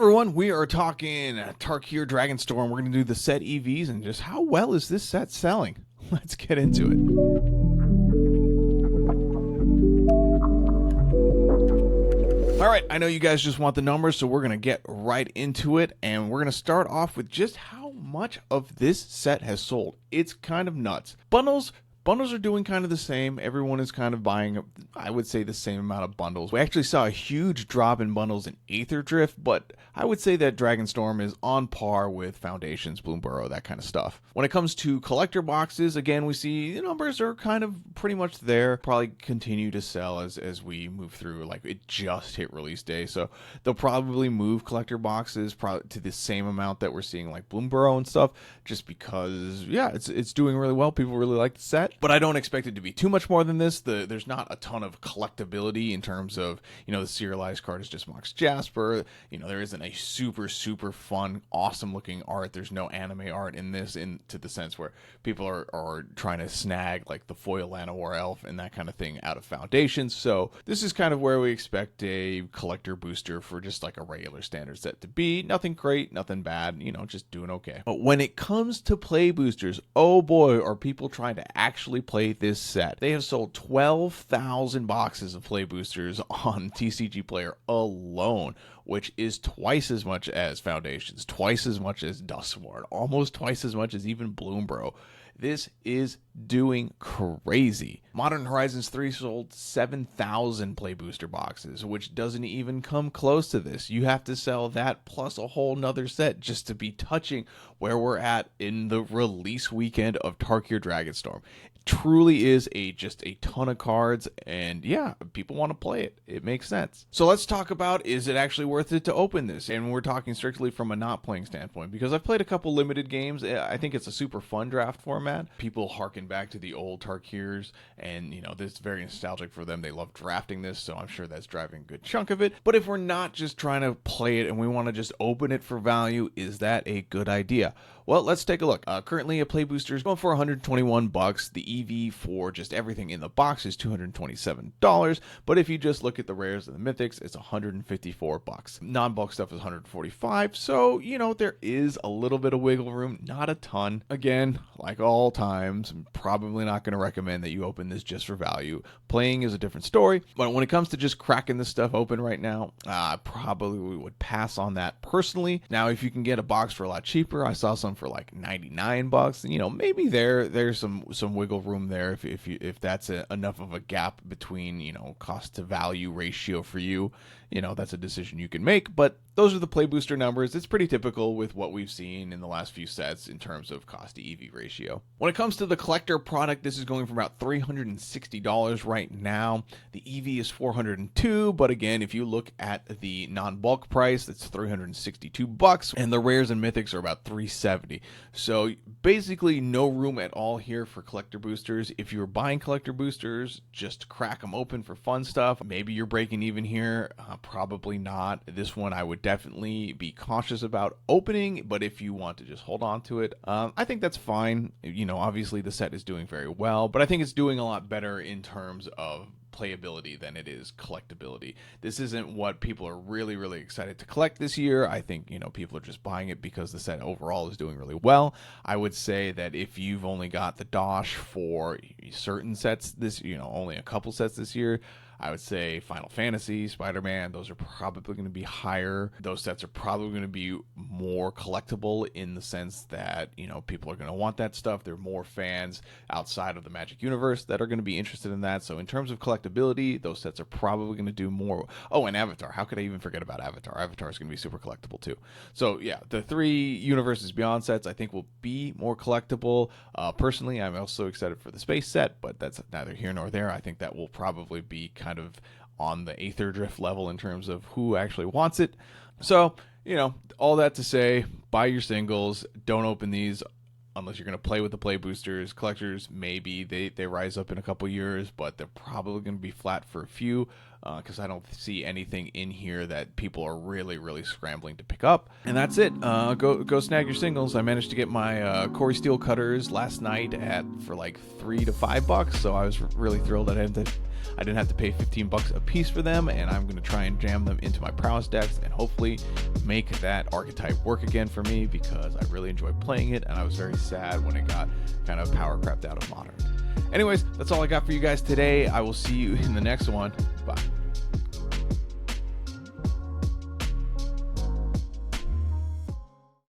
Everyone, we are talking Tarkir Dragonstorm. We're going to do the set EVs and just how well is this set selling. Let's get into it. All right, I know you guys just want the numbers, so we're going to get right into it, and we're going to start off with just how much of this set has sold. It's kind of nuts. Bundles are doing kind of the same. Everyone is kind of buying, I would say, the same amount of bundles. We actually saw a huge drop in bundles in Aether Drift, but I would say that Dragonstorm is on par with Foundations, Bloomburrow, that kind of stuff. When it comes to collector boxes, again, we see the numbers are kind of pretty much there. Probably continue to sell as we move through. Like, it just hit release day, so they'll probably move collector boxes probably to the same amount that we're seeing like Bloomburrow and stuff, just because, yeah, it's doing really well. People really like the set. But I don't expect it to be too much more than this. There's not a ton of collectability in terms of, the serialized card is just Mox Jasper. There isn't a super fun, awesome looking art. There's no anime art in this, to the sense where people are trying to snag like the foil Llanowar Elf and that kind of thing out of Foundations. So this is kind of where we expect a collector booster for just like a regular standard set to be. Nothing great, nothing bad, just doing okay. But when it comes to play boosters, oh boy, are people trying to actually play this set. They have sold 12,000 boxes of play boosters on TCG Player alone, which is twice as much as Foundations, twice as much as Dustborn, almost twice as much as even Bloomburrow. This is doing crazy. Modern Horizons 3 sold 7,000 play booster boxes, which doesn't even come close to this. You have to sell that plus a whole nother set just to be touching where we're at in the release weekend of Tarkir Dragonstorm. It truly is just a ton of cards, and yeah, people want to play it. It makes sense. So let's talk about, is it actually worth it to open this? And we're talking strictly from a not playing standpoint, because I've played a couple limited games. I think it's a super fun draft format. People harken back to the old Tarkirs, and this is very nostalgic for them. They love drafting this, so I'm sure that's driving a good chunk of it. But if we're not just trying to play it and we want to just open it for value, is that a good idea? Well, let's take a look. Currently, a play booster is going for $121. The EV for just everything in the box is $227. But if you just look at the rares and the mythics, it's $154. Non-bulk stuff is $145. So, there is a little bit of wiggle room, not a ton. Again, like all times, I'm probably not going to recommend that you open this just for value. Playing is a different story. But when it comes to just cracking this stuff open right now, I probably would pass on that personally. Now, if you can get a box for a lot cheaper, I saw some for like $99. Maybe there's some wiggle room there if that's enough of a gap between cost to value ratio for you. That's a decision you can make. But those are the play booster numbers. It's pretty typical with what we've seen in the last few sets in terms of cost to EV ratio. When it comes to the collector product, this is going for about $360 right now. The EV is $402, but again, if you look at the non-bulk price, it's $362, and the rares and mythics are about $370. So basically no room at all here for collector boosters. If you're buying collector boosters, just crack them open for fun stuff. Maybe you're breaking even here. Probably not. This one I would definitely be cautious about opening, but if you want to just hold on to it, I think that's fine. Obviously the set is doing very well, but I think it's doing a lot better in terms of playability than it is collectability. This isn't what people are really excited to collect this year. I think people are just buying it because the set overall is doing really well. I would say that if you've only got the dosh for certain sets this, only a couple sets this year, I would say Final Fantasy, Spider-Man, those are probably going to be higher. Those sets are probably going to be more collectible in the sense that, people are going to want that stuff. There are more fans outside of the Magic universe that are going to be interested in that. So in terms of collectability, those sets are probably going to do more. Oh, and Avatar. How could I even forget about Avatar? Avatar is going to be super collectible too. So yeah, the 3 Universes Beyond sets I think will be more collectible. Personally, I'm also excited for the Space set, but that's neither here nor there. I think that will probably be kind of on the Aether Drift level in terms of who actually wants it. So, all that to say, buy your singles. Don't open these unless you're going to play with the play boosters. Collectors, maybe they rise up in a couple years, but they're probably going to be flat for a few. because I don't see anything in here that people are really scrambling to pick up. And that's it. Go snag your singles. I managed to get my Corey Steel cutters last night for like $3 to $5, so I was really thrilled that I didn't have to pay $15 a piece for them, and I'm going to try and jam them into my prowess decks and hopefully make that archetype work again for me, because I really enjoy playing it, and I was very sad when it got kind of power crapped out of Modern. Anyways, that's all I got for you guys today. I will see you in the next one. Bye.